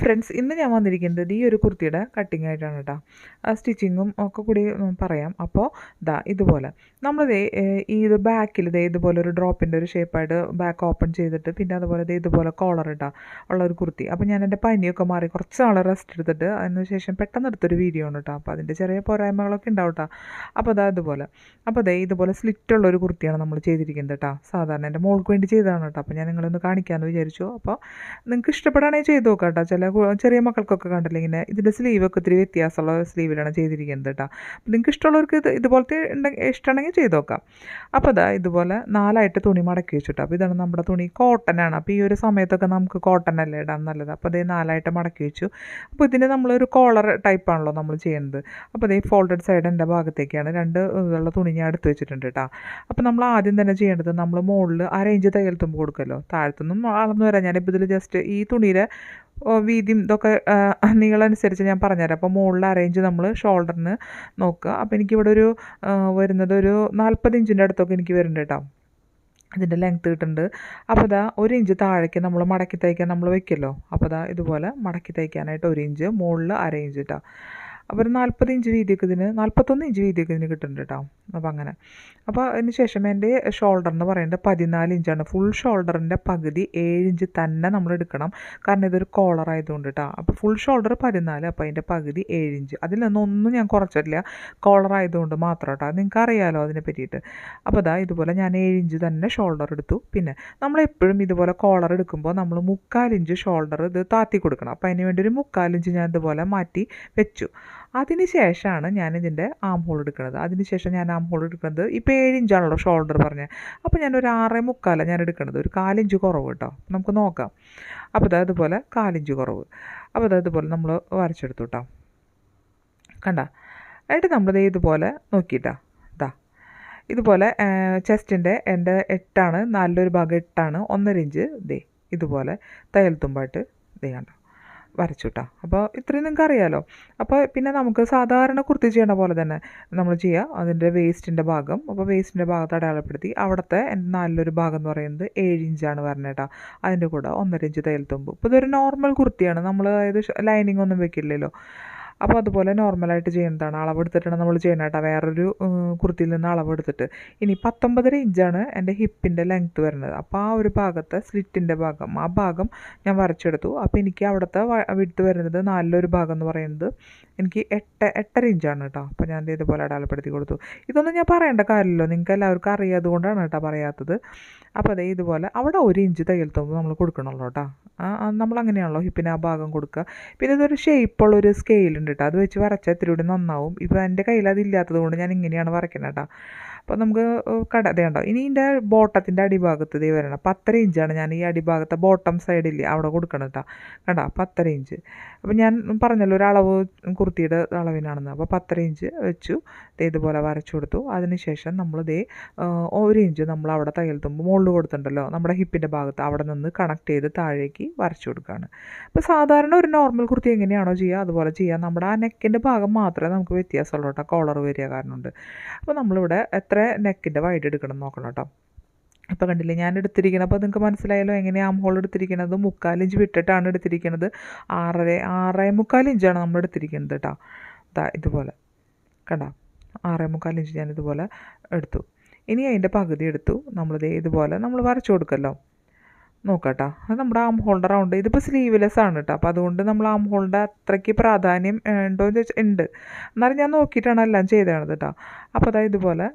Friends, ഇന്ന് ഞാൻ വന്നിരിക്കുന്നത് ഈ ഒരു കുർത്തിയുടെ കട്ടിങ് ആയിട്ടാണ് കേട്ടോ. സ്റ്റിച്ചിങ്ങും ഒക്കെ കൂടി പറയാം. അപ്പോൾ ഇതുപോലെ നമ്മൾ ഇത് ബാക്കിൽ ഇതുപോലെ ഒരു ഡ്രോപ്പിൻ്റെ ഒരു ഷേപ്പായിട്ട് ബാക്ക് ഓപ്പൺ ചെയ്തിട്ട് പിന്നെ അതുപോലെ ഇതുപോലെ കോളർ ഉള്ള ഒരു കുർത്തി. അപ്പോൾ ഞാൻ എൻ്റെ പനിയൊക്കെ മാറി കുറച്ച് നാൾ റെസ്റ്റ് എടുത്തിട്ട് അതിന് ശേഷം പെട്ടെന്ന് എടുത്തൊരു വീഡിയോ ആണ് കേട്ടോ. അപ്പോൾ അതിൻ്റെ ചെറിയ പോരായ്മകളൊക്കെ ഉണ്ടാവും കേട്ടോ. അപ്പോൾ ഇതുപോലെ ഇതുപോലെ സ്ലിറ്റുള്ള ഒരു കുർത്തിയാണ് നമ്മൾ ചെയ്തിരിക്കുന്നത് കേട്ടോ. സാധാരണ എൻ്റെ മോൾക്ക് വേണ്ടി ചെയ്തതാണ് കേട്ടോ. അപ്പോൾ ഞാൻ നിങ്ങളൊന്ന് കാണിക്കാമെന്ന് വിചാരിച്ചു. അപ്പോൾ നിങ്ങൾക്ക് ഇഷ്ടപ്പെടുകയാണെങ്കിൽ ചെയ്ത് നോക്കാം കേട്ടോ. ചെറിയ മക്കൾക്കൊക്കെ കണ്ടില്ല ഇങ്ങനെ ഇതിൻ്റെ സ്ലീവൊക്കെ ഇത്തിരി വ്യത്യാസമുള്ള സ്ലീവിലാണ് ചെയ്തിരിക്കുന്നത് കേട്ടോ. അപ്പോൾ നിങ്ങൾക്ക് ഇഷ്ടമുള്ളവർക്ക് ഇതുപോലത്തെ ഇഷ്ടമാണെങ്കിൽ ചെയ്ത് നോക്കാം. അപ്പോൾ ഇതുപോലെ 4ആയിട്ട് തുണി മടക്കി വെച്ചിട്ടോ. അപ്പോൾ ഇതാണ് നമ്മുടെ തുണി, കോട്ടനാണ്. അപ്പോൾ ഈ ഒരു സമയത്തൊക്കെ നമുക്ക് കോട്ടൺ അല്ലേ ഇടാൻ നല്ലത്. അപ്പോൾ 4ആയിട്ട് മടക്കി വെച്ചു. അപ്പോൾ ഇതിന് നമ്മളൊരു കോളർ ടൈപ്പാണല്ലോ നമ്മൾ ചെയ്യുന്നത്. അപ്പോൾ ഫോൾഡഡ് സൈഡ് എൻ്റെ ഭാഗത്തേക്കാണ് 2 ഇതുള്ള തുണി ഞാൻ എടുത്ത് വെച്ചിട്ടുണ്ട് കേട്ടോ. അപ്പോൾ നമ്മൾ ആദ്യം തന്നെ ചെയ്യേണ്ടത് നമ്മൾ മുകളിൽ 1/2 ഇഞ്ച് തയ്യൽ തുമ്പ് കൊടുക്കുമല്ലോ. താഴത്തുനിന്നും അളന്ന് വരാം. ഞാനിപ്പോൾ ഇതിൽ ജസ്റ്റ് ഈ തുണിയുടെ വീതിയും ഇതൊക്കെ നീളമനുസരിച്ച് ഞാൻ പറഞ്ഞുതരാം. അപ്പോൾ മുകളിൽ 1/2 ഇഞ്ച് നമ്മൾ ഷോൾഡറിന് നോക്കുക. അപ്പോൾ എനിക്കിവിടെ വരുന്നത് ഒരു 40 ഇഞ്ചിൻ്റെ അടുത്തൊക്കെ എനിക്ക് വരുന്നുണ്ട് കേട്ടോ. ഇതിൻ്റെ ലെങ്ത്ത് കിട്ടുന്നുണ്ട്. അപ്പോൾ 1 ഇഞ്ച് താഴേക്ക് നമ്മൾ മടക്കി തയ്ക്കാൻ നമ്മൾ വെക്കുമല്ലോ. അപ്പോൾ ഇതുപോലെ മടക്കി തയ്ക്കാനായിട്ട് 1 ഇഞ്ച്, മുകളിൽ 1/2 ഇഞ്ച് കേട്ടോ. അപ്പോൾ ഒരു 40 ഇഞ്ച് വീതിയൊക്കെ 41 ഇഞ്ച് വീതിയൊക്കെ ഇതിന് കിട്ടുന്നുണ്ട് കേട്ടോ. അപ്പോൾ അങ്ങനെ. അപ്പോൾ അതിന് ശേഷം എൻ്റെ ഷോൾഡർ എന്ന് പറയുന്നത് 14 ഇഞ്ചാണ്. ഫുൾ ഷോൾഡറിൻ്റെ പകുതി 7 ഇഞ്ച് തന്നെ നമ്മൾ എടുക്കണം. കാരണം ഇതൊരു കോളർ ആയതുകൊണ്ട് കേട്ടോ. അപ്പോൾ ഫുൾ ഷോൾഡർ 14, അപ്പോൾ അതിൻ്റെ പകുതി 7 ഇഞ്ച്. അതിൽ നിന്നൊന്നും ഞാൻ കുറച്ചിട്ടില്ല, കോളർ ആയതുകൊണ്ട് മാത്രം കേട്ടോ. നിങ്ങൾക്ക് അറിയാമല്ലോ അതിനെ പറ്റിയിട്ട്. അപ്പോൾ ഇതുപോലെ ഞാൻ 7 ഇഞ്ച് തന്നെ ഷോൾഡർ എടുത്തു. പിന്നെ നമ്മളെപ്പോഴും ഇതുപോലെ കോളർ എടുക്കുമ്പോൾ നമ്മൾ 3/4 ഇഞ്ച് ഷോൾഡർ ഇത് താത്തി കൊടുക്കണം. അപ്പോൾ അതിന് വേണ്ടി ഒരു 3/4 ഇഞ്ച് ഞാൻ ഇതുപോലെ മാറ്റി വെച്ചു. അതിന് ശേഷമാണ് ഞാനിതിൻ്റെ ആം ഹോൾ എടുക്കുന്നത്. അതിന് ശേഷം ഞാൻ ആം ഹോൾ എടുക്കുന്നത് ഇപ്പോൾ 7 ഇഞ്ചാണല്ലോ ഷോൾഡർ പറഞ്ഞത്. അപ്പോൾ ഞാനൊരു 6.75 ഞാൻ എടുക്കുന്നത്, ഒരു 4 ഇഞ്ച് കുറവ് കേട്ടോ. നമുക്ക് നോക്കാം. അപ്പോൾ അതുപോലെ 4 ഇഞ്ച് കുറവ്. അപ്പോൾ അതുപോലെ നമ്മൾ വരച്ചെടുത്തു കേട്ടോ. കണ്ട എന്നിട്ട് നമ്മൾ ഇതുപോലെ നോക്കിയിട്ടാ ഇതുപോലെ ചെസ്റ്റിൻ്റെ എൻ്റെ 8ആണ്, നല്ലൊരു ഭാഗം 8ആണ്, 1.5 ഇഞ്ച് ഇതുപോലെ തയ്യൽ തുമ്പായിട്ട് കണ്ടോ വരച്ചു കേട്ടോ. അപ്പോൾ ഇത്രയും നിങ്ങൾക്ക് അറിയാമല്ലോ. അപ്പോൾ പിന്നെ നമുക്ക് സാധാരണ കുർത്തി ചെയ്യണ പോലെ തന്നെ നമ്മൾ ചെയ്യുക. അതിൻ്റെ വേസ്റ്റിൻ്റെ ഭാഗം, അപ്പോൾ വേസ്റ്റിൻ്റെ ഭാഗത്ത് അടയാളപ്പെടുത്തി അവിടുത്തെ നല്ലൊരു ഭാഗം എന്ന് പറയുന്നത് 7 ഇഞ്ചാണ് പറഞ്ഞത് കേട്ടോ. അതിൻ്റെ കൂടെ 1.5 ഇഞ്ച് തയ്യൽ തുമ്പ്. ഇപ്പോൾ ഇതൊരു നോർമൽ കുർത്തിയാണ്, നമ്മൾ അതായത് ലൈനിങ് ഒന്നും വെക്കില്ലല്ലോ. അപ്പോൾ അതുപോലെ നോർമലായിട്ട് ചെയ്യുന്നതാണ്. അളവെടുത്തിട്ടാണ് നമ്മൾ ചെയ്യണം കേട്ടോ, വേറൊരു കുർത്തിയിൽ നിന്ന് അളവെടുത്തിട്ട്. ഇനി 19.5 ഇഞ്ചാണ് എൻ്റെ ഹിപ്പിൻ്റെ ലെങ്ത്ത് വരുന്നത്. അപ്പോൾ ആ ഒരു ഭാഗത്തെ സ്ലിറ്റിൻ്റെ ഭാഗം, ആ ഭാഗം ഞാൻ വരച്ചെടുത്തു. അപ്പോൾ എനിക്ക് അവിടുത്തെ വിഡ്ത്ത് വരുന്നത് നല്ലൊരു ഭാഗം എന്ന് പറയുന്നത് എനിക്ക് 8.5 ഇഞ്ചാണ് കേട്ടോ. അപ്പോൾ ഞാൻ ഇതുപോലെ അടയാളപ്പെടുത്തി കൊടുത്തു. ഇതൊന്നും ഞാൻ പറയേണ്ട കാര്യമില്ലല്ലോ, നിങ്ങൾക്ക് എല്ലാവർക്കും അറിയാതുകൊണ്ടാണ് കേട്ടോ പറയാത്തത്. അപ്പോൾ ഇതുപോലെ അവിടെ 1 ഇഞ്ച് തയ്യൽ തുമ്പ് നമ്മൾ കൊടുക്കണമല്ലോ കേട്ടോ. നമ്മളങ്ങനെയാണല്ലോ ഹിപ്പിന് ആ ഭാഗം കൊടുക്കുക. പിന്നെ ഇതൊരു ഷേപ്പുള്ളൊരു സ്കെയിലുണ്ട് കേട്ടോ, അത് വെച്ച് വരച്ചാൽ ഇത്തിരി കൂടി നന്നാവും. ഇപ്പോൾ എൻ്റെ കയ്യിൽ അതില്ലാത്തത് കൊണ്ട് ഞാൻ ഇങ്ങനെയാണ് വരയ്ക്കുന്നത് കേട്ടോ. അപ്പോൾ നമുക്ക് കണ്ടോ. ഇനി ഇതിൻ്റെ ബോട്ടത്തിൻ്റെ അടിഭാഗത്ത് വരണം. 10.5 ഇഞ്ചാണ് ഞാൻ ഈ അടിഭാഗത്തെ ബോട്ടം സൈഡില്ലേ അവിടെ കൊടുക്കണം കേട്ടോ. കണ്ടോ 10.5 ഇഞ്ച്. അപ്പോൾ ഞാൻ പറഞ്ഞല്ലോ ഒരു അളവ് കുർത്തിയുടെ അളവിനാണെന്ന്. അപ്പോൾ 10.5 ഇഞ്ച് വെച്ചു, ഇതുപോലെ വരച്ചു കൊടുത്തു. അതിനുശേഷം നമ്മൾ 1 ഇഞ്ച് നമ്മൾ അവിടെ തയ്യൽ തുമ്പ് മുകളിൽ കൊടുത്തിട്ടുണ്ടല്ലോ നമ്മുടെ ഹിപ്പിൻ്റെ ഭാഗത്ത്, അവിടെ നിന്ന് കണക്ട് ചെയ്ത് താഴേക്ക് വരച്ചു കൊടുക്കുകയാണ്. അപ്പോൾ സാധാരണ ഒരു നോർമൽ കുർത്തി എങ്ങനെയാണോ ചെയ്യുക അതുപോലെ ചെയ്യാം. നമ്മുടെ ആ നെക്കിൻ്റെ ഭാഗം മാത്രമേ നമുക്ക് വ്യത്യാസമുള്ളൂ കേട്ടോ, കോളർ വരിക കാരണമുണ്ട്. അപ്പോൾ നമ്മളിവിടെ എത്ര നെക്കിൻ്റെ വൈഡ് എടുക്കണം നോക്കണം കേട്ടോ. ഇപ്പോൾ കണ്ടില്ലേ ഞാൻ എടുത്തിരിക്കുന്നത്. അപ്പോൾ നിങ്ങൾക്ക് മനസ്സിലായല്ലോ എങ്ങനെയാണ് ആം ഹോൾ എടുത്തിരിക്കുന്നത്. 3/4 ഇഞ്ച് വിട്ടിട്ടാണ് എടുത്തിരിക്കുന്നത്. 6.25 ഇഞ്ചാണ് നമ്മൾ എടുത്തിരിക്കുന്നത് കേട്ടോ. ഇതുപോലെ കണ്ടോ 6.25 ഇഞ്ച് ഞാൻ ഇതുപോലെ എടുത്തു. ഇനി അതിൻ്റെ പകുതി എടുത്തു ഇതുപോലെ നമ്മൾ വരച്ചു കൊടുക്കല്ലോ. നോക്കാട്ടോ, അത് നമ്മുടെ ആം ഹോളിൻ്റെ റൗണ്ട്. ഇതിപ്പോൾ സ്ലീവ്ലെസ് ആണ് കേട്ടോ. അപ്പോൾ അതുകൊണ്ട് നമ്മൾ ആം ഹോളിൻ്റെ അത്രയ്ക്ക് പ്രാധാന്യം ഉണ്ടോ എന്ന് ചോദിച്ചാൽ ഉണ്ട്. എന്നാലും ഞാൻ നോക്കിയിട്ടാണ് എല്ലാം ചെയ്തത് കേട്ടോ. അപ്പോൾ ഇതുപോലെ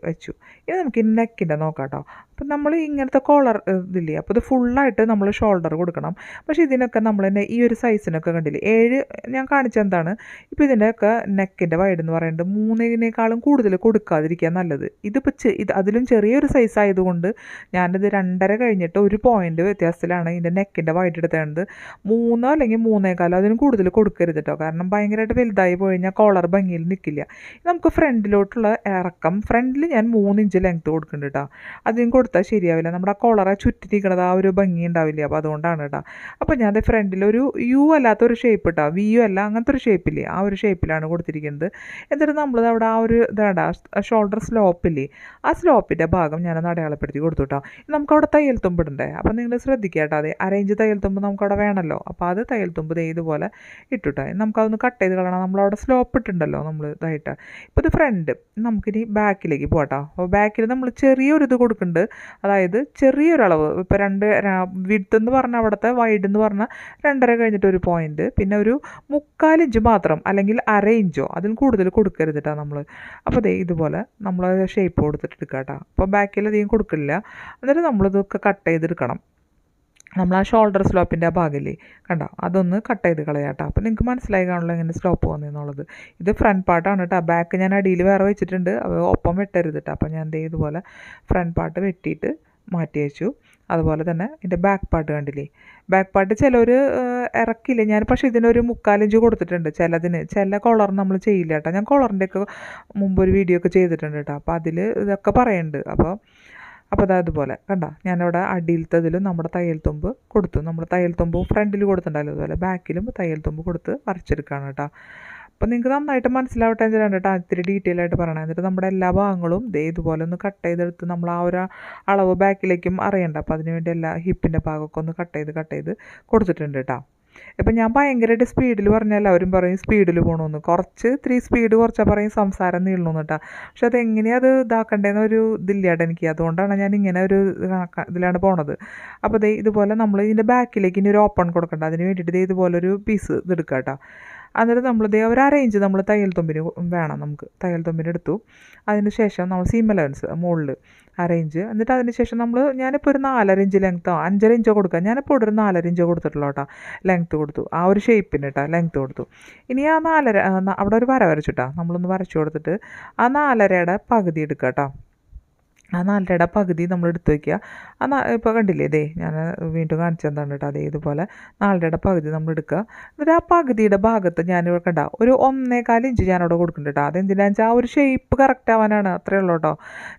വെച്ചു. ഇനി നമുക്ക് ഈ നെക്കിൻ്റെ നോക്കാം കേട്ടോ. അപ്പം നമ്മൾ ഇങ്ങനത്തെ കോളർ ഇതില്ലേ, അപ്പോൾ ഇത് ഫുള്ളായിട്ട് നമ്മൾ ഷോൾഡർ കൊടുക്കണം. പക്ഷേ ഇതിനൊക്കെ നമ്മൾ തന്നെ ഈ ഒരു സൈസിനൊക്കെ കണ്ടില്ലേ 7 ഞാൻ കാണിച്ചെന്താണ്. ഇപ്പോൾ ഇതിൻ്റെയൊക്കെ നെക്കിൻ്റെ വൈഡ് എന്ന് പറയുന്നത് 3-നേക്കാളും കൂടുതൽ കൊടുക്കാതിരിക്കുക നല്ലത്. ഇതിപ്പോൾ അതിലും ചെറിയൊരു സൈസ് ആയതുകൊണ്ട് ഞാനിത് 2.5 കഴിഞ്ഞിട്ട് 1 പോയിൻ്റ് വ്യത്യാസത്തിലാണ് ഇതിൻ്റെ നെക്കിൻ്റെ വൈഡ് എടുത്തേണ്ടത്. 3 അല്ലെങ്കിൽ 3.25 അതിനും കൂടുതൽ കൊടുക്കരുത് കേട്ടോ. കാരണം ഭയങ്കരമായിട്ട് വലുതായി പോയി കഴിഞ്ഞാൽ കോളർ ഭംഗിയിൽ നിൽക്കില്ല. നമുക്ക് ഫ്രണ്ടിലോട്ടുള്ള ഇറക്കം ഫ്രണ്ടിൽ ഞാൻ 3 ഇഞ്ച് ലെങ്ത്ത് കൊടുക്കുന്നുണ്ട് കേട്ടോ. അതിനും കൊടുത്താൽ ശരിയാവില്ല, നമ്മുടെ ആ കോളറെ ചുറ്റിരിക്കണത് ആ ഒരു ഭംഗി ഉണ്ടാവില്ല. അപ്പോൾ അതുകൊണ്ടാണ് കേട്ടോ. അപ്പോൾ ഞാൻ ഫ്രണ്ടിലൊരു യു അല്ലാത്തൊരു ഷേപ്പ് കേട്ടോ, വി യു അല്ല, അങ്ങനത്തെ ഒരു ഷേപ്പില്ലേ, ആ ഒരു ഷേപ്പിലാണ് കൊടുത്തിരിക്കുന്നത്. എന്നിട്ട് നമ്മൾ അവിടെ ആ ഒരു ഇതാണ്ട ഷോൾഡർ സ്ലോപ്പില്ലേ, ആ സ്ലോപ്പിൻ്റെ ഭാഗം ഞാനൊന്ന് അടയാളപ്പെടുത്തി കൊടുത്തു കേട്ടോ. നമുക്കവിടെ തയ്യൽ തുമ്പിടണ്ടേ, അപ്പോൾ നിങ്ങൾ ശ്രദ്ധിക്കുക കേട്ടോ. അതെ, അരയിഞ്ച് തയ്യൽ തുമ്പ് നമുക്കവിടെ വേണമല്ലോ. അപ്പോൾ അത് തയ്യൽ തുമ്പ് ഇതുപോലെ ഇട്ടിട്ടോ നമുക്കതൊന്ന് കട്ട് ചെയ്ത് കളയണം. നമ്മളവിടെ സ്ലോപ്പ് ഇട്ടുണ്ടല്ലോ നമ്മൾ ഇതായിട്ട്. ഇപ്പോൾ ഇത് ഫ്രണ്ട്, നമുക്കിനി ബാക്കിലേക്ക് പോകട്ടോ. അപ്പോൾ ബാക്കിൽ നമ്മൾ ചെറിയൊരു ഇത് കൊടുക്കുന്നുണ്ട്, അതായത് ചെറിയൊരളവ്. ഇപ്പോൾ വിഡ്ത്ത് എന്ന് പറഞ്ഞാൽ അവിടുത്തെ വൈഡ് എന്ന് പറഞ്ഞാൽ 2.5 കഴിഞ്ഞിട്ട് ഒരു പോയിൻറ്റ്, പിന്നെ ഒരു 3/4 ഇഞ്ച് മാത്രം, അല്ലെങ്കിൽ അര ഇഞ്ചോ അതിൽ കൂടുതൽ കൊടുക്കരുത് കേട്ടോ നമ്മൾ. അപ്പോൾ ദേ ഇതുപോലെ നമ്മൾ ഷേപ്പ് കൊടുത്തിട്ട് എടുക്കുക കേട്ടോ. അപ്പോൾ ബാക്കിൽ അധികം കൊടുക്കില്ല. എന്നിട്ട് നമ്മളിതൊക്കെ കട്ട് ചെയ്തെടുക്കണം. നമ്മൾ ആ ഷോൾഡർ സ്ലോപ്പിൻ്റെ ആ ഭാഗമില്ലേ കണ്ടോ, അതൊന്ന് കട്ട് ചെയ്ത് കളയാം കേട്ടോ. അപ്പോൾ നിങ്ങൾക്ക് മനസ്സിലായി കാണുമല്ലോ എങ്ങനെ സ്ലോപ്പ് പോകുന്നതെന്നുള്ളത്. ഇത് ഫ്രണ്ട് പാർട്ടാണ് കേട്ടോ. ബാക്ക് ഞാൻ അടിയിൽ വേറെ വെച്ചിട്ടുണ്ട്, ഒപ്പം വെട്ടരുത് കേട്ടോ. അപ്പോൾ ഞാൻ ദേ ഇതുപോലെ ഫ്രണ്ട് പാർട്ട് വെട്ടിയിട്ട് മാറ്റി വെച്ചു. അതുപോലെ തന്നെ ഇതിൻ്റെ ബാക്ക് പാർട്ട് കണ്ടില്ലേ, ബാക്ക് പാർട്ട് ചിലർ ഇറക്കില്ല. ഞാൻ പക്ഷേ ഇതിനൊരു 3/4 ഇഞ്ച് കൊടുത്തിട്ടുണ്ട്. ചില കോളർ നമ്മൾ ചെയ്യില്ല കേട്ടോ. ഞാൻ കോളറിൻ്റെയൊക്കെ മുമ്പ് ഒരു വീഡിയോ ഒക്കെ ചെയ്തിട്ടുണ്ട് കേട്ടോ. അപ്പോൾ അതിൽ ഇതൊക്കെ പറയുന്നുണ്ട്. അപ്പോൾ അതുപോലെ കണ്ടോ, ഞാനവിടെ അടിയിലത്തതിലും നമ്മുടെ തയ്യൽ തുമ്പ് കൊടുത്തു. നമ്മൾ തയ്യൽ തുമ്പ് ഫ്രണ്ടിൽ കൊടുത്തിട്ടുണ്ടല്ലോ, അതുപോലെ ബാക്കിലും തയ്യൽ തുമ്പ് കൊടുത്ത് വരച്ചെടുക്കുകയാണ് കേട്ടോ. അപ്പോൾ നിങ്ങൾക്ക് നന്നായിട്ട് മനസ്സിലാവട്ടെ എന്തിനാണ് കേട്ടോ ഇത്തിരി ഡീറ്റെയിൽ ആയിട്ട് പറയണം. എന്നിട്ട് നമ്മുടെ എല്ലാ ഭാഗങ്ങളും ഇതുപോലെ ഒന്ന് കട്ട് ചെയ്തെടുത്ത് നമ്മൾ ആ ഒരു അളവ് ബാക്കിലേക്കും അറിയണ്ട. അപ്പോൾ അതിനുവേണ്ടി എല്ലാ ഹിപ്പിൻ്റെ ഭാഗമൊക്കെ ഒന്ന് കട്ട് ചെയ്ത് കൊടുത്തിട്ടുണ്ട് കേട്ടോ. ഇപ്പം ഞാൻ ഭയങ്കരമായിട്ട് സ്പീഡിൽ പറഞ്ഞാൽ എല്ലാവരും പറയും സ്പീഡിൽ പോകണമെന്ന്. ഇത്തിരി സ്പീഡ് കുറച്ചാൽ പറയും സംസാരം നീളണമെന്ന് കേട്ടോ. പക്ഷെ അതെങ്ങനെയാണ് അത് ഇതാക്കണ്ടേന്ന് ഒരു ഇതില്ലാണ്ട് എനിക്ക്. അതുകൊണ്ടാണ് ഞാൻ ഇങ്ങനെ ഒരു ഇതിലാണ് പോണത്. അപ്പോൾ ഇതുപോലെ നമ്മൾ ഇതിൻ്റെ ബാക്കിലേക്ക് ഇനി ഒരു ഓപ്പൺ കൊടുക്കണ്ട. അതിന് വേണ്ടിയിട്ട് ഇതുപോലൊരു പീസ് ഇതെടുക്കുക കേട്ടോ. എന്നിട്ട് ഒരു അരയിഞ്ച് നമ്മൾ തയ്യൽ തുമ്പിന് വേണം. നമുക്ക് തയ്യൽ തുമ്പിന് എടുത്തു. അതിന് ശേഷം നമ്മൾ സീം അലവൻസ് മുകളിൽ അരയിഞ്ച്. എന്നിട്ട് അതിന് ശേഷം ഞാനിപ്പോൾ ഒരു 4.5 ഇഞ്ച് ലെങ്ത്തോ 5.5 ഇഞ്ചോ കൊടുക്കാം. ഞാനിപ്പോൾ ഒരു 4.5 ഇഞ്ചോ കൊടുത്തിട്ടുള്ളൂ കേട്ടോ. ലെങ്ത്ത് കൊടുത്തു, ആ ഒരു ഷേപ്പിന് കേട്ടോ ലെങ്ത്ത് കൊടുത്തു. ഇനി ആ 4.5 അവിടെ ഒരു വര വരച്ചിട്ടാ നമ്മളൊന്ന് വരച്ചു കൊടുത്തിട്ട് ആ 4.5യുടെ പകുതി എടുക്കുക കേട്ടോ. ആ 4.5യുടെ പകുതി നമ്മൾ എടുത്ത് വയ്ക്കുക. ഇപ്പോൾ കണ്ടില്ലേ, ഞാൻ വീണ്ടും കാണിച്ചെന്താണ് കേട്ടോ. ഇതുപോലെ 4.5യുടെ പകുതി നമ്മൾ എടുക്കുക. എന്നിട്ട് ആ പകുതിയുടെ ഭാഗത്ത് ഞാനിവിടെ കണ്ട ഒരു 1.25 ഇഞ്ച് ഞാനവിടെ കൊടുക്കുന്നുണ്ട് കേട്ടോ. അതെന്തിനാണെന്ന് വെച്ചാൽ ആ ഒരു ഷേപ്പ് കറക്റ്റ് ആവാനാണ്. അത്രയേ ഉള്ളൂ കേട്ടോ.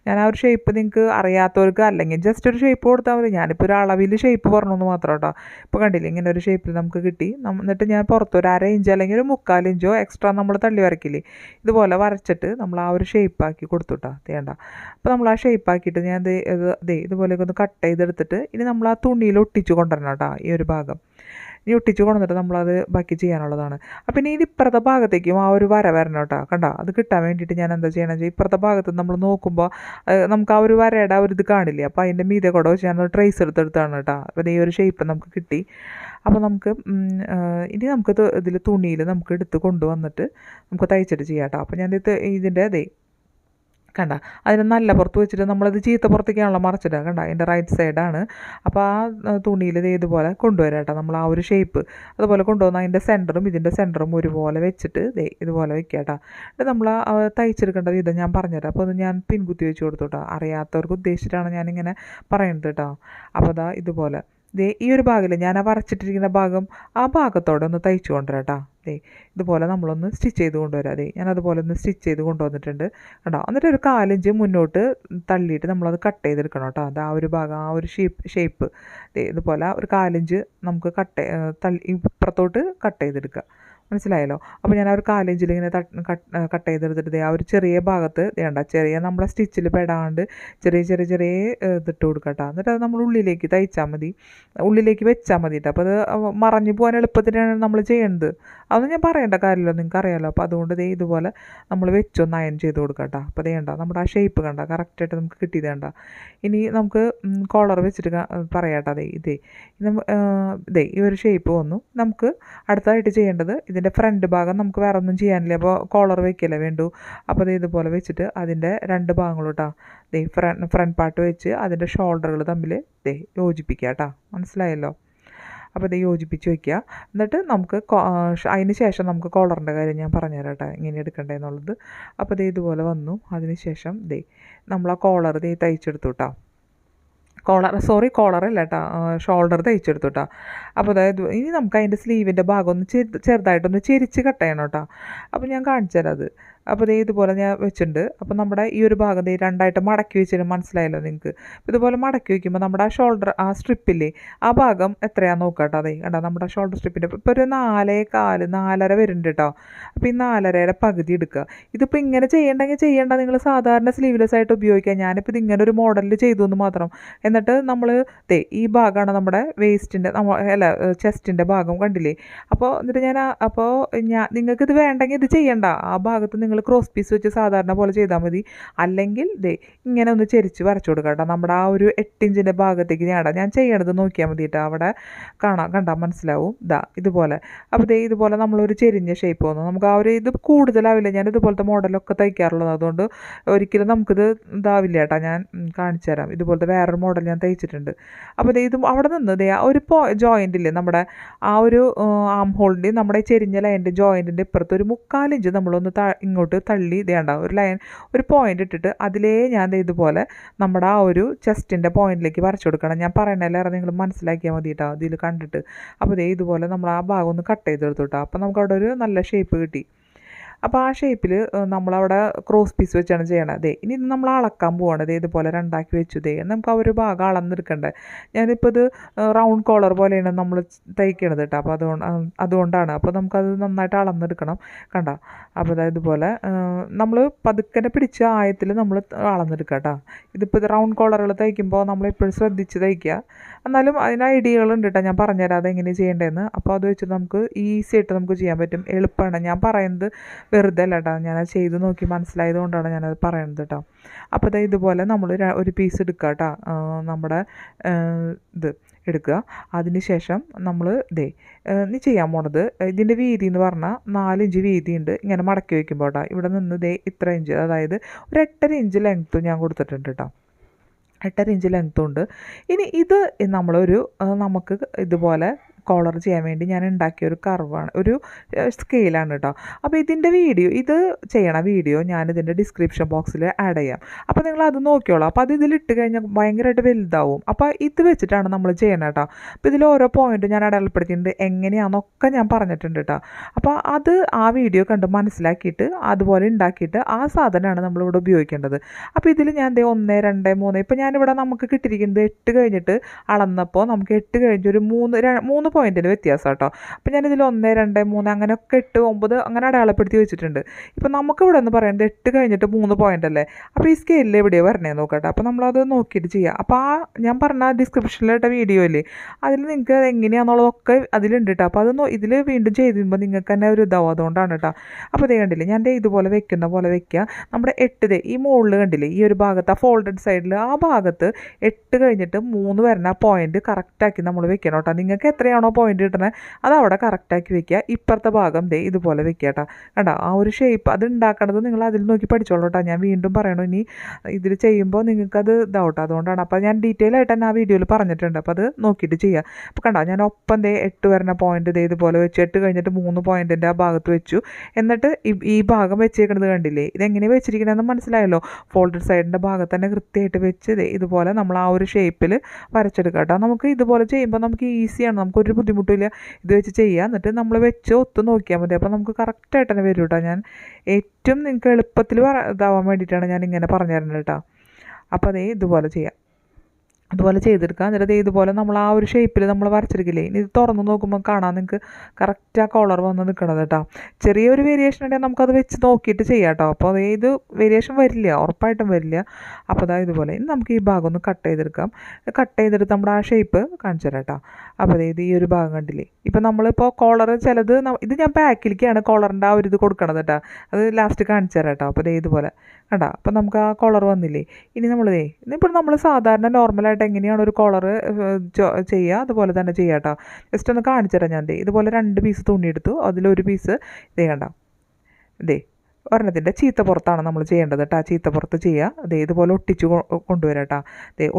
ഞാൻ ആ ഒരു ഷേപ്പ് നിങ്ങൾക്ക് അറിയാത്തവർക്ക് അല്ലെങ്കിൽ ജസ്റ്റ് ഒരു ഷേപ്പ് കൊടുത്താൽ മതി. ഞാനിപ്പോൾ ഒരു അളവിൽ ഷേപ്പ് പറഞ്ഞെന്ന് മാത്രം കേട്ടോ. ഇപ്പോൾ കണ്ടില്ലേ, ഇങ്ങനെ ഒരു ഷേപ്പിൽ നമുക്ക് കിട്ടി. എന്നിട്ട് ഞാൻ പുറത്ത് ഒരു 1/2 ഇഞ്ച് അല്ലെങ്കിൽ ഒരു 3/4 ഇഞ്ചോ എക്സ്ട്രാ നമ്മൾ തള്ളി വരയ്ക്കില്ലേ, ഇതുപോലെ വരച്ചിട്ട് നമ്മൾ ആ ഒരു ഷേപ്പാക്കി കൊടുത്തു കേട്ടോ. വേണ്ട, അപ്പോൾ നമ്മൾ ആ ഷേപ്പാക്കിയിട്ട് ഞാൻ ഇതുപോലെയൊക്കെ ഒന്ന് കട്ട് ചെയ്തെടുത്തിട്ട് ഇനി നമ്മൾ ആ തുണിയിൽ ഒട്ടിച്ച് കൊണ്ടുവരണം കേട്ടോ. ഈ ഒരു ഭാഗം ഇനി ഒട്ടിച്ച് കൊണ്ടുവന്നിട്ട് നമ്മളത് ബാക്കി ചെയ്യാനുള്ളതാണ്. അപ്പം ഇനി ഇത് ഇപ്പുറത്തെ ഭാഗത്തേക്കും ആ ഒരു വര വരണം കേട്ടോ. കണ്ടോ, അത് കിട്ടാൻ വേണ്ടിയിട്ട് ഞാൻ എന്താ ചെയ്യണമെന്ന് വെച്ചാൽ ഇപ്പുറത്തെ ഭാഗത്ത് നമ്മൾ നോക്കുമ്പോൾ നമുക്ക് ആ ഒരു വരയുടെ ആ ഒരു ഇത് കാണില്ലേ, അപ്പോൾ അതിൻ്റെ മീതെ കൂടെ വെച്ച് ഞാനൊരു ട്രേസ് എടുത്താണ് കേട്ടോ. അപ്പോൾ ഈ ഒരു ഷേപ്പ് നമുക്ക് കിട്ടി. അപ്പോൾ നമുക്ക് ഇനി നമുക്കിത് ഇതിൽ തുണിയിൽ നമുക്ക് എടുത്ത് കൊണ്ടുവന്നിട്ട് നമുക്ക് തയ്ച്ചിട്ട് ചെയ്യാം കേട്ടോ. അപ്പോൾ ഞാൻ ഇതിൻ്റെ കണ്ട അതിന് നല്ല പുറത്ത് വെച്ചിട്ട് നമ്മളത് ചീത്ത പുറത്തേക്കാണല്ലോ മറച്ചിടുക. കണ്ട അതിൻ്റെ റൈറ്റ് സൈഡാണ്. അപ്പോൾ ആ തുണിയിൽ ഇതുപോലെ കൊണ്ടുവരാം കേട്ടോ. നമ്മൾ ആ ഒരു ഷേപ്പ് അതുപോലെ കൊണ്ടുവന്ന് അതിൻ്റെ സെൻറ്ററും ഇതിൻ്റെ സെൻറ്ററും ഒരുപോലെ വെച്ചിട്ട് ഇതുപോലെ വെക്കുക കേട്ടോ. എന്നിട്ട് നമ്മൾ തയ്ച്ചെടുക്കേണ്ട വിധം ഞാൻ പറഞ്ഞുതരാം. അപ്പോൾ അത് ഞാൻ പിൻകുത്തി വെച്ച് കൊടുത്തു കേട്ടോ. അറിയാത്തവർക്ക് ഉദ്ദേശിച്ചിട്ടാണ് ഞാനിങ്ങനെ പറയുന്നത് കേട്ടോ. അപ്പോൾ ഇതുപോലെ ഈ ഒരു ഭാഗമില്ല, ഞാൻ ആ വരച്ചിട്ടിരിക്കുന്ന ഭാഗം ആ ഭാഗത്തോടെ ഒന്ന് തയ്ച്ചു കൊണ്ടുവരാം കേട്ടോ. ഇതുപോലെ നമ്മളൊന്ന് സ്റ്റിച്ച് ചെയ്ത് കൊണ്ടുവരാം. ഞാൻ അതുപോലെ ഒന്ന് സ്റ്റിച്ച് ചെയ്ത് കൊണ്ടുവന്നിട്ടുണ്ട് കേട്ടോ. എന്നിട്ട് ഒരു 4 ഇഞ്ച് മുന്നോട്ട് തള്ളിയിട്ട് നമ്മളത് കട്ട് ചെയ്തെടുക്കണം കേട്ടോ. ആ ഒരു ഭാഗം ആ ഒരു ഷേപ്പ് ഇതുപോലെ ഒരു 4 ഇഞ്ച് നമുക്ക് ഇപ്പുറത്തോട്ട് കട്ട് ചെയ്തെടുക്കുക. മനസ്സിലായല്ലോ. അപ്പോൾ ഞാൻ ആ ഒരു 4 ഇഞ്ചിൽ ഇങ്ങനെ കട്ട് ചെയ്തെടുത്തിട്ട് ആ ഒരു ചെറിയ ഭാഗത്ത് ചെറിയ നമ്മളെ സ്റ്റിച്ചിൽ പെടാണ്ട് ചെറിയ ഇതിട്ട് കൊടുക്കുക കേട്ടോ. എന്നിട്ട് അത് നമ്മൾ ഉള്ളിലേക്ക് തയ്ച്ചാൽ മതി, ഉള്ളിലേക്ക് വെച്ചാൽ മതി കേട്ടോ. അപ്പോൾ അത് മറഞ്ഞു പോകാൻ എളുപ്പത്തിനാണ് നമ്മൾ ചെയ്യേണ്ടത്. അതൊന്നും ഞാൻ പറയേണ്ട കാര്യമല്ലോ, നിങ്ങൾക്ക് അറിയാമല്ലോ. അപ്പോൾ അതുകൊണ്ട് ഇതുപോലെ നമ്മൾ വെച്ചൊന്ന് അയൺ ചെയ്ത് കൊടുക്കുക കേട്ടോ. അപ്പോൾ നമ്മുടെ ആ ഷേപ്പ് കണ്ട കറക്റ്റായിട്ട് നമുക്ക് കിട്ടിയത് കണ്ട. ഇനി നമുക്ക് കോളർ വെച്ചിട്ട് പറയാം കേട്ടോ. ഈ ഒരു ഷേപ്പ് വന്നു. നമുക്ക് അടുത്തതായിട്ട് ചെയ്യേണ്ടത് ഇതിൻ്റെ ഫ്രണ്ട് ഭാഗം നമുക്ക് വേറെ ഒന്നും ചെയ്യാനില്ല. അപ്പോൾ കോളർ വയ്ക്കല്ലേ വേണ്ടു. അപ്പോൾ ഇതുപോലെ വെച്ചിട്ട് അതിൻ്റെ 2 ഭാഗങ്ങളും കേട്ടോ ഫ്രണ്ട് പാർട്ട് വെച്ച് അതിൻ്റെ ഷോൾഡറുകൾ തമ്മിൽ യോജിപ്പിക്കുക കേട്ടോ. മനസ്സിലായല്ലോ. അപ്പോൾ യോജിപ്പിച്ച് വയ്ക്കുക. എന്നിട്ട് നമുക്ക് അതിന് ശേഷം നമുക്ക് കോളറിൻ്റെ കാര്യം ഞാൻ പറഞ്ഞുതരാം കേട്ടോ, ഇങ്ങനെ എടുക്കണ്ടേന്നുള്ളത്. അപ്പോൾ ഇതുപോലെ വന്നു. അതിന് ശേഷം നമ്മൾ ആ കോളർ തയ്ച്ചെടുത്തു കേട്ടോ. കോളറല്ല കേട്ടോ, ഷോൾഡർ തയ്ച്ചെടുത്തു കേട്ടോ. അപ്പോൾ ഇനി നമുക്ക് അതിൻ്റെ സ്ലീവിൻ്റെ ഭാഗം ഒന്ന് ചെറുതായിട്ടൊന്ന് ചെരിച്ച് കട്ട് ചെയ്യണം കേട്ടോ. അപ്പോൾ ഞാൻ കാണിച്ചു തരാം. അപ്പോൾ ദേ ഇതുപോലെ ഞാൻ വെച്ചിട്ടുണ്ട്. അപ്പോൾ നമ്മുടെ ഈ ഒരു ഭാഗം ദേ രണ്ടായിട്ട് മടക്കി വെച്ചിട്ട് മനസ്സിലായല്ലോ നിങ്ങൾക്ക്. ഇതുപോലെ മടക്കി വയ്ക്കുമ്പോൾ നമ്മുടെ ആ ഷോൾഡർ ആ സ്ട്രിപ്പില്ലേ ആ ഭാഗം എത്രയാണെന്ന് നോക്കാം കേട്ടോ. അതെ കണ്ടോ നമ്മുടെ ഷോൾഡർ സ്ട്രിപ്പിൻ്റെ ഇപ്പോൾ ഒരു 4.25 4.5 വരുന്നുണ്ട് കേട്ടോ. അപ്പോൾ ഈ 4.5യുടെ പകുതി എടുക്കുക. ഇതിപ്പോൾ ഇങ്ങനെ ചെയ്യേണ്ടെങ്കിൽ ചെയ്യേണ്ട, നിങ്ങൾ സാധാരണ സ്ലീവ്ലെസ് ആയിട്ട് ഉപയോഗിക്കുക. ഞാനിപ്പോൾ ഇതിങ്ങനെ ഒരു മോഡലിൽ ചെയ്തു എന്ന് മാത്രം. എന്നിട്ട് നമ്മൾ ഈ ഭാഗമാണ് നമ്മുടെ വേസ്റ്റിൻ്റെ അല്ല ചെസ്റ്റിൻ്റെ ഭാഗം കണ്ടില്ലേ. അപ്പോൾ എന്നിട്ട് അപ്പോൾ നിങ്ങൾക്കിത് വേണ്ടെങ്കിൽ ഇത് ചെയ്യണ്ട. ആ ഭാഗത്ത് നിങ്ങൾ ക്രോസ് പീസ് വെച്ച് സാധാരണ പോലെ ചെയ്താൽ മതി. അല്ലെങ്കിൽ ഇങ്ങനെ ഒന്ന് ചെരിച്ച് വരച്ചു കൊടുക്കാം കേട്ടോ. നമ്മുടെ ആ ഒരു 8 ഇഞ്ചിൻ്റെ ഭാഗത്തേക്ക് ഞാൻ ചെയ്യണത് നോക്കിയാൽ മതി കേട്ടോ. അവിടെ കണ്ടാൽ മനസ്സിലാവും. ഇതുപോലെ. അപ്പോൾ ഇതുപോലെ നമ്മളൊരു ചെരിഞ്ഞ ഷേപ്പ് വന്നു. നമുക്ക് ആ ഒരു ഇത് കൂടുതലാവില്ല. ഞാൻ ഇതുപോലത്തെ മോഡലൊക്കെ തയ്ക്കാറുള്ളത്. അതുകൊണ്ട് ഒരിക്കലും നമുക്കിത് ഇതാവില്ല കേട്ടോ. ഞാൻ കാണിച്ചു തരാം. ഇതുപോലത്തെ വേറൊരു മോഡൽ ഞാൻ തയ്ച്ചിട്ടുണ്ട്. അപ്പോൾ ഇത് അവിടെ നിന്ന് ആ ഒരു ജോയിൻറ്റില്ലേ നമ്മുടെ ആ ഒരു ആം ഹോളിൻ്റെ നമ്മുടെ ചെരിഞ്ഞ ലൈനിൻ്റെ ജോയിൻറ്റിൻ്റെ ഇപ്പുറത്ത് ഒരു 3/4 ഇഞ്ച് നമ്മളൊന്ന് ഇങ്ങോട്ട് തള്ളി ഇതേണ്ട ഒരു ലൈൻ ഒരു പോയിൻ്റ് ഇട്ടിട്ട് അതിലേ ഞാൻ ഇതുപോലെ നമ്മുടെ ആ ഒരു ചെസ്റ്റിൻ്റെ പോയിന്റിലേക്ക് വരച്ചു കൊടുക്കണം. ഞാൻ പറയണല്ലേറെ നിങ്ങൾ മനസ്സിലാക്കിയാൽ മതി കേട്ടോ ഇതിൽ കണ്ടിട്ട്. അപ്പോൾ ഇതുപോലെ നമ്മൾ ആ ഭാഗം ഒന്ന് കട്ട് ചെയ്തെടുത്തു കേട്ടോ. അപ്പോൾ നമുക്ക് അവിടെ ഒരു നല്ല ഷേപ്പ് കിട്ടി. അപ്പോൾ ആ ഷേപ്പിൽ നമ്മളവിടെ ക്രോസ് പീസ് വെച്ചാണ് ചെയ്യണത്. ഇനി ഇത് നമ്മൾ അളക്കാൻ പോവാണ്. ഇതുപോലെ രണ്ടാക്കി വെച്ചു. നമുക്ക് ആ ഒരു ഭാഗം അളന്നെടുക്കണ്ടേ. ഞാനിപ്പോൾ ഇത് റൗണ്ട് കോളർ പോലെയാണ് നമ്മൾ തയ്ക്കണത് കേട്ടോ. അപ്പോൾ അതുകൊണ്ടാണ്. അപ്പോൾ നമുക്കത് നന്നായിട്ട് അളന്നെടുക്കണം. കണ്ട. അപ്പോൾ ഇതുപോലെ നമ്മൾ പതുക്കനെ പിടിച്ച ആയത്തിൽ നമ്മൾ അളന്നെടുക്കുക കേട്ടോ. ഇതിപ്പോൾ റൗണ്ട് കോളറുകൾ തയ്ക്കുമ്പോൾ നമ്മളെപ്പോഴും ശ്രദ്ധിച്ച് തയ്ക്കുക. എന്നാലും അതിന് ഐഡിയകളുണ്ട് കേട്ടോ. ഞാൻ പറഞ്ഞുതരാം അതെങ്ങനെ ചെയ്യേണ്ടതെന്ന്. അപ്പോൾ അത് വെച്ചിട്ട് നമുക്ക് ഈസി ആയിട്ട് നമുക്ക് ചെയ്യാൻ പറ്റും. എളുപ്പമാണ്. ഞാൻ പറയുന്നത് വെറുതെ അല്ല കേട്ടോ. ഞാനത് ചെയ്ത് നോക്കി മനസ്സിലായത് കൊണ്ടാണ് ഞാനത് പറയുന്നത് കേട്ടോ. അപ്പോൾ ഇതുപോലെ നമ്മൾ ഒരു പീസ് എടുക്കുക കേട്ടോ. നമ്മുടെ ഇത് എടുക്കുക. അതിന് ശേഷം നമ്മൾ നീ ചെയ്യാൻ പോണത് ഇതിൻ്റെ വീതി എന്ന് പറഞ്ഞാൽ 4 ഇഞ്ച് വീതിയുണ്ട്. ഇങ്ങനെ മടക്കി വയ്ക്കുമ്പോൾ കേട്ടോ. ഇവിടെ നിന്ന് ഇത്ര ഇഞ്ച്, അതായത് ഒരു 8.5 ഇഞ്ച് ലെങ്ത്തും ഞാൻ കൊടുത്തിട്ടുണ്ട് കേട്ടോ. 8.5 ഇഞ്ച് ലെങ്ത്തുണ്ട്. ഇനി ഇത് നമുക്ക് ഇതുപോലെ കോളർ ചെയ്യാൻ വേണ്ടി ഞാൻ ഉണ്ടാക്കിയ ഒരു കർവാണ്, ഒരു സ്കെയിലാണ് കേട്ടോ. അപ്പോൾ ഇതിൻ്റെ ഇത് ചെയ്യണ വീഡിയോ ഞാനിതിൻ്റെ ഡിസ്ക്രിപ്ഷൻ ബോക്സിൽ ആഡ് ചെയ്യാം. അപ്പോൾ നിങ്ങൾ അത് നോക്കിയോളാം. അപ്പോൾ അത് ഇതിലിട്ട് കഴിഞ്ഞാൽ ഭയങ്കരമായിട്ട് വലുതാവും. അപ്പോൾ ഇത് വെച്ചിട്ടാണ് നമ്മൾ ചെയ്യണം കേട്ടോ. അപ്പോൾ ഇതിൽ ഓരോ പോയിൻറ്റും ഞാൻ അടയാളപ്പെടുത്തിയിട്ടുണ്ട്. എങ്ങനെയാണെന്നൊക്കെ ഞാൻ പറഞ്ഞിട്ടുണ്ട് കേട്ടോ. അപ്പോൾ അത് ആ വീഡിയോ കണ്ട് മനസ്സിലാക്കിയിട്ട് അതുപോലെ ഉണ്ടാക്കിയിട്ട് ആ സാധനമാണ് നമ്മളിവിടെ ഉപയോഗിക്കേണ്ടത്. അപ്പോൾ ഇതിൽ ഞാൻ 1 2 3 ഇപ്പോൾ ഞാനിവിടെ നമുക്ക് കിട്ടിയിരിക്കുന്നത് 8 കഴിഞ്ഞിട്ട് അളന്നപ്പോൾ നമുക്ക് 8 കഴിഞ്ഞൊരു 3 പോയിൻറ്റിന് വ്യത്യാസം കേട്ടോ. അപ്പോൾ ഞാനിതിൽ 1 2 3 അങ്ങനെയൊക്കെ 8 9 അങ്ങനെ അടയാളപ്പെടുത്തി വെച്ചിട്ടുണ്ട്. ഇപ്പോൾ നമുക്കിവിടെ എന്ന് പറയുന്നത് 8 കഴിഞ്ഞിട്ട് 3 പോയിൻ്റ് അല്ലേ. അപ്പോൾ ഈ സ്കെയിലിൽ എവിടെയോ വരണേ നോക്കട്ടെ. അപ്പോൾ നമ്മളത് നോക്കിയിട്ട് ചെയ്യാം. അപ്പോൾ ആ ഞാൻ പറഞ്ഞ ഡിസ്ക്രിപ്ഷനിലിട്ട വീഡിയോ ഇല്ലേ, അതിൽ നിങ്ങൾക്ക് എങ്ങനെയാണെന്നുള്ളതൊക്കെ അതിലുണ്ട് കേട്ടോ. അപ്പോൾ ഇതിൽ വീണ്ടും ചെയ്യുമ്പോൾ നിങ്ങൾക്ക് തന്നെ ഒരു ഇതാവും. അതുകൊണ്ടാണ് കേട്ടോ. അപ്പോൾ കണ്ടില്ലേ, ഞാൻ ഇതുപോലെ വെക്കുന്ന പോലെ വെക്കുക. നമ്മുടെ 8 ഈ മുകളിൽ കണ്ടില്ലേ, ഈ ഒരു ഭാഗത്ത് ആ ഫോൾഡഡ് സൈഡിൽ ആ ഭാഗത്ത് 8 കഴിഞ്ഞിട്ട് 3 വരുന്ന പോയിൻ്റ് കറക്റ്റാക്കി നമ്മൾ വെക്കണം കേട്ടോ. നിങ്ങൾക്ക് എത്രയാണോ പോയിൻ്റ് കിട്ടണത് അത് അവിടെ കറക്റ്റാക്കി വെക്കുക. ഇപ്പുറത്തെ ഭാഗം ഇതുപോലെ വെക്കുക കേട്ടോ. കണ്ടോ ആ ഒരു ഷേപ്പ് അത് ഉണ്ടാക്കണത് നിങ്ങൾ അതിൽ നോക്കി പഠിച്ചോളൂ കേട്ടോ. ഞാൻ വീണ്ടും പറയണു, ഇനി ഇതിൽ ചെയ്യുമ്പോൾ നിങ്ങൾക്കത് ഇതാവട്ടെ. അതുകൊണ്ടാണ്. അപ്പോൾ ഞാൻ ഡീറ്റെയിൽ ആയിട്ട് തന്നെ ആ വീഡിയോയിൽ പറഞ്ഞിട്ടുണ്ട്. അപ്പോൾ അത് നോക്കിയിട്ട് ചെയ്യുക. അപ്പോൾ കണ്ടോ ഞാൻ ഒപ്പം 8 വരുന്ന പോയിൻ്റ് ഇതുപോലെ വെച്ച് 8 കഴിഞ്ഞിട്ട് 3 പോയിൻറ്റിൻ്റെ ആ ഭാഗത്ത് വെച്ചു. എന്നിട്ട് ഈ ഭാഗം വെച്ചേക്കണത് കണ്ടില്ലേ, ഇതെങ്ങനെ വെച്ചിരിക്കണമെന്ന് മനസ്സിലായല്ലോ. ഫോൾഡഡ് സൈഡിൻ്റെ ഭാഗത്ത് തന്നെ കൃത്യമായിട്ട് വെച്ച് ഇതുപോലെ നമ്മൾ ആ ഒരു ഷേപ്പിൽ വരച്ചെടുക്കാം കേട്ടോ. നമുക്ക് ഇതുപോലെ ചെയ്യുമ്പോൾ നമുക്ക് ഈസിയാണ്. നമുക്കൊരു ബുദ്ധിമുട്ടില്ല. ഇത് വെച്ച് ചെയ്യുക. എന്നിട്ട് നമ്മൾ വെച്ച് ഒത്തു നോക്കിയാൽ മതി. അപ്പോൾ നമുക്ക് കറക്റ്റായിട്ട് തന്നെ വരും കേട്ടോ. ഞാൻ ഏറ്റവും നിങ്ങൾക്ക് എളുപ്പത്തിൽ ഇതാവാൻ വേണ്ടിയിട്ടാണ് ഞാൻ ഇങ്ങനെ പറഞ്ഞു തരുന്നത് കേട്ടോ. അപ്പോൾ ഇതുപോലെ ചെയ്യാം. അതുപോലെ ചെയ്തെടുക്കുക. എന്നിട്ട് ഇതുപോലെ നമ്മൾ ആ ഒരു ഷേപ്പിൽ നമ്മൾ വരച്ചെടുക്കില്ലേ, ഇനി ഇത് തുറന്ന് നോക്കുമ്പോൾ കാണാൻ നിങ്ങൾക്ക് കറക്റ്റ് ആ കോളർ വന്ന് നിൽക്കണത് കേട്ടോ. ചെറിയൊരു വേരിയേഷൻ ഉണ്ടെങ്കിൽ നമുക്കത് വെച്ച് നോക്കിയിട്ട് ചെയ്യാം കേട്ടോ. അപ്പോൾ ഇത് വേരിയേഷൻ വരില്ല, ഉറപ്പായിട്ടും വരില്ല. അപ്പോൾ ഇതുപോലെ ഇനി നമുക്ക് ഈ ഭാഗം ഒന്ന് കട്ട് ചെയ്തെടുക്കാം. കട്ട് ചെയ്തെടുത്ത് നമ്മുടെ ആ ഷേപ്പ് കാണിച്ചു തരാം കേട്ടോ. അപ്പോൾ ഈ ഒരു ഭാഗം കണ്ടില്ലേ, ഇപ്പോൾ നമ്മളിപ്പോൾ കോളർ ചിലത് ഇത് ഞാൻ ബാക്കിലേക്കാണ് കോളറിൻ്റെ ആ ഒരു ഇത് കൊടുക്കണത് കേട്ടോ. അത് ലാസ്റ്റ് കാണിച്ചു തരാം കേട്ടോ. അപ്പോൾ ഇതുപോലെ കണ്ടോ. അപ്പോൾ നമുക്ക് ആ കോളർ വന്നില്ലേ. ഇനി ഇനിയിപ്പോൾ നമ്മൾ സാധാരണ നോർമലായിട്ട് എങ്ങനെയാണ് ഒരു കോളർ ചെയ്യുക അതുപോലെ തന്നെ ചെയ്യാം കേട്ടോ. ജസ്റ്റ് ഒന്ന് കാണിച്ചു തരാം ഞാൻ. ഇതുപോലെ 2 പീസ് തുണിയെടുത്തു. അതിലൊരു പീസ് കണ്ടോ, ഒരെണ്ണത്തിൻ്റെ ചീത്തപ്പുറത്താണ് നമ്മൾ ചെയ്യേണ്ടത് കേട്ടോ. ചീത്തപ്പുറത്ത് ചെയ്യുക. ഇതുപോലെ ഒട്ടിച്ച് കൊണ്ടുവരാം കേട്ടോ.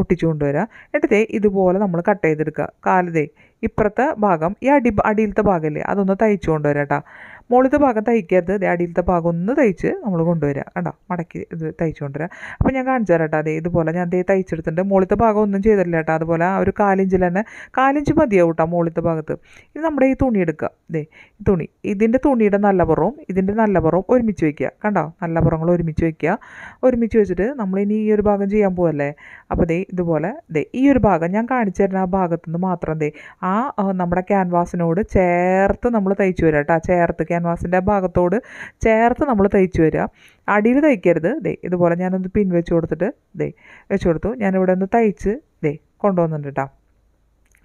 ഒട്ടിച്ച് കൊണ്ടുവരിക. എന്നിട്ട് ഇതുപോലെ നമ്മൾ കട്ട് ചെയ്തെടുക്കുക. കാല് ഇപ്പുറത്തെ ഭാഗം ഈ അടിയിലത്തെ ഭാഗമല്ലേ അതൊന്ന് തയ്ച്ചു കൊണ്ടുവരാം കേട്ടോ. മുകളിലത്തെ ഭാഗം തയ്ക്കരുത്, ദേ അടിയിലത്തെ ഭാഗം ഒന്ന് തയ്ച്ച് നമ്മൾ കൊണ്ടുവരിക. കണ്ടോ, മടക്കി ഇത് തയ്ച്ച് കൊണ്ടുവരിക. അപ്പോൾ ഞാൻ കാണിച്ചു തരാം കേട്ടോ. അതേ ഇതുപോലെ ഞാൻ ദേ തയ്ച്ചെടുത്തിട്ടുണ്ട്. മുകളിലത്തെ ഭാഗം ഒന്നും ചെയ്തിട്ടില്ല കേട്ടോ. അതുപോലെ ആ ഒരു 4 ഇഞ്ചിൽ തന്നെ 4 ഇഞ്ച് മതിയാവും കേട്ടോ മുകളിലത്തെ ഭാഗത്ത്. ഇത് നമ്മുടെ ഈ തുണി എടുക്കുക. ദേ ഈ തുണി, ഇതിൻ്റെ തുണിയുടെ നല്ല പുറവും ഇതിൻ്റെ നല്ല പുറവും ഒരുമിച്ച് വയ്ക്കുക. കണ്ടോ, നല്ല പുറങ്ങൾ ഒരുമിച്ച് വയ്ക്കുക. ഒരുമിച്ച് വെച്ചിട്ട് നമ്മളിനി ഈ ഒരു ഭാഗം ചെയ്യാൻ പോവല്ലേ. അപ്പോൾ ദേ ഇതുപോലെ ദേ ഈ ഒരു ഭാഗം ഞാൻ കാണിച്ചു തരുന്ന ആ ഭാഗത്തുനിന്ന് മാത്രം ദേ ആ നമ്മുടെ ക്യാൻവാസിനോട് ചേർത്ത് നമ്മൾ തയ്ച്ചു വരിക കേട്ടോ. ചേർത്ത് ക്യാൻവാസിൻ്റെ ആ ഭാഗത്തോട് ചേർത്ത് നമ്മൾ തയ്ച്ചു വരിക. അടിയിൽ തയ്ക്കരുത്. ദേ ഇതുപോലെ ഞാനൊന്ന് പിൻ വെച്ച് കൊടുത്തിട്ട് ദേ വെച്ച് കൊടുത്തു. ഞാനിവിടെ ഒന്ന് തയ്ച്ച് ദേ കൊണ്ടുവന്നിട്ടുണ്ട് കേട്ടോ.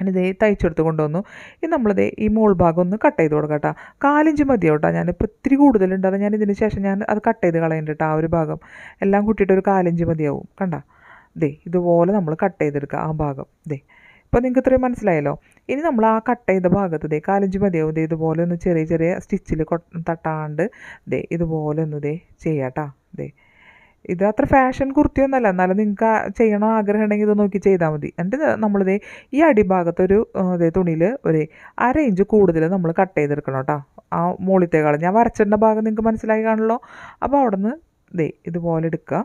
ഇനി ദേ തയ്ച്ചെടുത്ത് കൊണ്ടുവന്നു. ഇനി നമ്മളിതേ ഈ മോൾ ഭാഗം ഒന്ന് കട്ട് ചെയ്ത് കൊടുക്കാം കേട്ടോ. 4 ഇഞ്ച് മതിയാവും കേട്ടോ. ഞാനിപ്പോൾ ഇത്തിരി കൂടുതലുണ്ട്, അത് ഞാൻ ഇതിന് ശേഷം ഞാൻ അത് കട്ട് ചെയ്ത് കളയുന്നുണ്ട് കേട്ടോ. ആ ഒരു ഭാഗം എല്ലാം കൂട്ടിയിട്ട് ഒരു 4 ഇഞ്ച് മതിയാവും. കണ്ട ദേ ഇതുപോലെ നമ്മൾ കട്ട് ചെയ്തെടുക്കുക ആ ഭാഗം. ദേ ഇപ്പോൾ നിങ്ങൾക്ക് ഇത്രയും മനസ്സിലായല്ലോ. ഇനി നമ്മൾ ആ കട്ട് ചെയ്ത ഭാഗത്ത് ദേ 4 ഇഞ്ച് മതിയാവും. ദേ ഇതുപോലെ ഒന്ന് ചെറിയ ചെറിയ സ്റ്റിച്ചിൽ തട്ടാണ്ട് ദേ ഇതുപോലെ ഒന്ന് ദേ ചെയ്യാം കേട്ടോ. ദേ ഇത് അത്ര ഫാഷൻ കുർത്തിയൊന്നുമല്ല, എന്നാലും നിങ്ങൾക്ക് ചെയ്യണം ആഗ്രഹം ഉണ്ടെങ്കിൽ ഇത് നോക്കി ചെയ്താൽ മതി. എന്നിട്ട് നമ്മളിതേ ഈ അടിഭാഗത്തൊരു ഇതേ തുണിയിൽ ഒരു 1/2 ഇഞ്ച് കൂടുതൽ നമ്മൾ കട്ട് ചെയ്തെടുക്കണം കേട്ടോ. ആ മുകളിലത്തേക്കാളും ഞാൻ വരച്ചിടുന്ന ഭാഗം നിങ്ങൾക്ക് മനസ്സിലായി കാണുമല്ലോ. അപ്പോൾ അവിടെ നിന്ന് ദേ ഇതുപോലെ എടുക്കുക.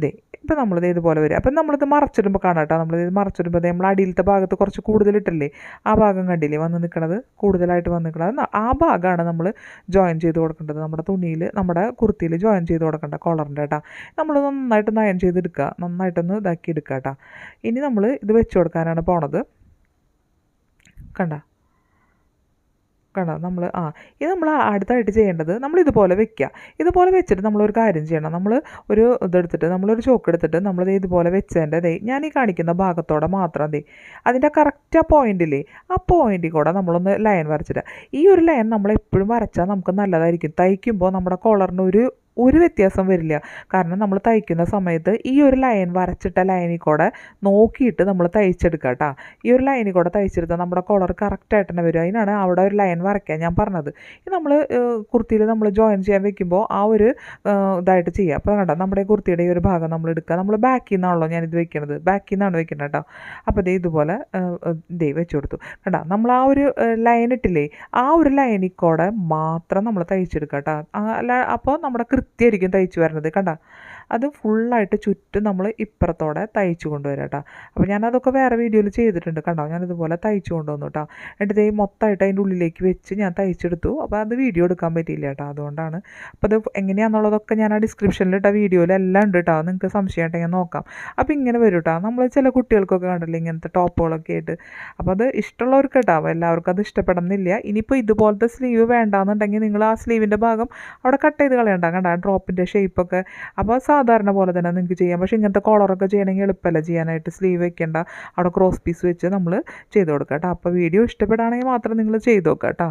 ദേ ഇപ്പോൾ നമ്മളിത് ഇതുപോലെ വരും. അപ്പം നമ്മളിത് മറച്ചിടുമ്പോൾ കാണാം കേട്ടോ. നമ്മളിത് മറച്ചിടുമ്പോൾ നമ്മൾ അടിയിലത്തെ ഭാഗത്ത് കുറച്ച് കൂടുതലിട്ടില്ലേ, ആ ഭാഗം കണ്ടില്ലേ വന്ന് നിൽക്കണത്, കൂടുതലായിട്ട് വന്ന് നിൽക്കണത്. ആ ഭാഗമാണ് നമ്മൾ ജോയിൻ ചെയ്ത് കൊടുക്കേണ്ടത്. നമ്മുടെ തുണിയിൽ, നമ്മുടെ കുർത്തിയിൽ ജോയിൻ ചെയ്ത് കൊടുക്കേണ്ട കോളറിൻ്റെ കേട്ടോ. നമ്മൾ നന്നായിട്ട് നയൻ ചെയ്തെടുക്കുക, നന്നായിട്ടൊന്ന് ഇതാക്കി എടുക്കുക കേട്ടോ. ഇനി നമ്മൾ ഇത് വെച്ച് കൊടുക്കാനാണ് പോണത്. കണ്ട നമ്മൾ ഇത് നമ്മൾ അടുത്തായിട്ട് ചെയ്യേണ്ടത് നമ്മൾ ഇതുപോലെ വെക്കുക. ഇതുപോലെ വെച്ചിട്ട് നമ്മളൊരു കാര്യം ചെയ്യണം. നമ്മൾ ഒരു ഇതെടുത്തിട്ട് നമ്മളൊരു ചോക്ക് എടുത്തിട്ട് നമ്മൾ ഇതുപോലെ വെച്ചതിൻ്റെ ഞാൻ ഈ കാണിക്കുന്ന ഭാഗത്തോടെ മാത്രം അതിൻ്റെ കറക്റ്റ് ആ പോയിന്റില്ലേ, ആ പോയിന്റിൽ കൂടെ നമ്മളൊന്ന് ലൈൻ വരച്ചിട്ട്, ഈ ഒരു ലൈൻ നമ്മൾ എപ്പോഴും വരച്ചാൽ നമുക്ക് നല്ലതായിരിക്കും. തയ്ക്കുമ്പോൾ നമ്മുടെ കോളറിന് ഒരു വ്യത്യാസം വരില്ല. കാരണം നമ്മൾ തയ്ക്കുന്ന സമയത്ത് ഈ ഒരു ലൈൻ വരച്ചിട്ട ലൈനിൽ കൂടെ നോക്കിയിട്ട് നമ്മൾ തയ്ച്ചെടുക്കുക കേട്ടോ. ഈ ഒരു ലൈനിൽ കൂടെ തയ്ച്ചെടുത്താൽ നമ്മുടെ കോളർ കറക്റ്റായിട്ട് തന്നെ വരും. അതിനാണ് അവിടെ ഒരു ലൈൻ വരയ്ക്കാൻ ഞാൻ പറഞ്ഞത്. ഇത് നമ്മൾ കുർത്തിയിൽ നമ്മൾ ജോയിൻ ചെയ്യാൻ വെക്കുമ്പോൾ ആ ഒരു ഇതായിട്ട് ചെയ്യുക. അപ്പോൾ കണ്ടോ, നമ്മുടെ കുർത്തിയുടെ ഈ ഒരു ഭാഗം നമ്മൾ എടുക്കുക. നമ്മൾ ബാക്കിൽ നിന്നാണല്ലോ ഞാനിത് വെക്കുന്നത്, ബാക്കിൽ നിന്നാണ് വെക്കുന്നത് കേട്ടോ. അപ്പോൾ ഇതുപോലെ വെച്ച് കൊടുത്തു. കണ്ടോ, നമ്മൾ ആ ഒരു ലൈൻ ഇട്ടില്ലേ, ആ ഒരു ലൈനിൽ കൂടെ മാത്രം നമ്മൾ തയ്ച്ചെടുക്കുക കേട്ടോ. അല്ല, അപ്പോൾ നമ്മുടെ കൃത്യമായിരിക്കും തയ്ച്ചു വരുന്നത്. കണ്ട അത് ഫുള്ളായിട്ട് ചുറ്റും നമ്മൾ ഇപ്പുറത്തോടെ തയ്ച്ചു കൊണ്ടുവരാം കേട്ടോ. അപ്പോൾ ഞാനതൊക്കെ വേറെ വീഡിയോയിൽ ചെയ്തിട്ടുണ്ട്. കണ്ടോ, ഞാനിതുപോലെ തയ്ച്ചു കൊണ്ടുവന്നു കേട്ടോ. എന്നിട്ട് മൊത്തമായിട്ട് അതിൻ്റെ ഉള്ളിലേക്ക് വെച്ച് ഞാൻ തയ്ച്ചെടുത്തു. അപ്പോൾ അത് വീഡിയോ എടുക്കാൻ പറ്റിയില്ല കേട്ടോ, അതുകൊണ്ടാണ്. അപ്പോൾ അത് എങ്ങനെയാണെന്നുള്ളതൊക്കെ ഞാൻ ആ ഡിസ്ക്രിപ്ഷനിൽ ഇട്ട വീഡിയോയിലെല്ലാം ഉണ്ട് കേട്ടോ. നിങ്ങൾക്ക് സംശയം ഉണ്ടെങ്കിൽ നോക്കാം. അപ്പോൾ ഇങ്ങനെ വരും കേട്ടോ. നമ്മൾ ചില കുട്ടികൾക്കൊക്കെ കണ്ടില്ലേ ഇങ്ങനത്തെ ടോപ്പുകളൊക്കെ ആയിട്ട്. അപ്പോൾ അത് ഇഷ്ടമുള്ളവർക്ക് കേട്ടോ, എല്ലാവർക്കും അത് ഇഷ്ടപ്പെടുന്നില്ല. ഇനിയിപ്പോൾ ഇതുപോലത്തെ സ്ലീവ് വേണ്ടാന്നുണ്ടെങ്കിൽ നിങ്ങൾ ആ സ്ലീവിൻ്റെ ഭാഗം അവിടെ കട്ട് ചെയ്ത് കളയണ്ട. കണ്ട ഡ്രോപ്പിൻ്റെ ഷേപ്പൊക്കെ അപ്പോൾ സാധാരണ പോലെ തന്നെ നിങ്ങൾക്ക് ചെയ്യാം. പക്ഷേ ഇങ്ങനത്തെ കോളറൊക്കെ ചെയ്യണമെങ്കിൽ എളുപ്പമല്ല ചെയ്യാനായിട്ട്. സ്ലീവ് വെക്കേണ്ട, അവിടെ ക്രോസ് പീസ് വെച്ച് നമ്മൾ ചെയ്ത് കൊടുക്കാം കേട്ടോ. അപ്പോൾ വീഡിയോ ഇഷ്ടപ്പെടുകയാണെങ്കിൽ മാത്രം നിങ്ങൾ ചെയ്ത് നോക്കാം കേട്ടോ.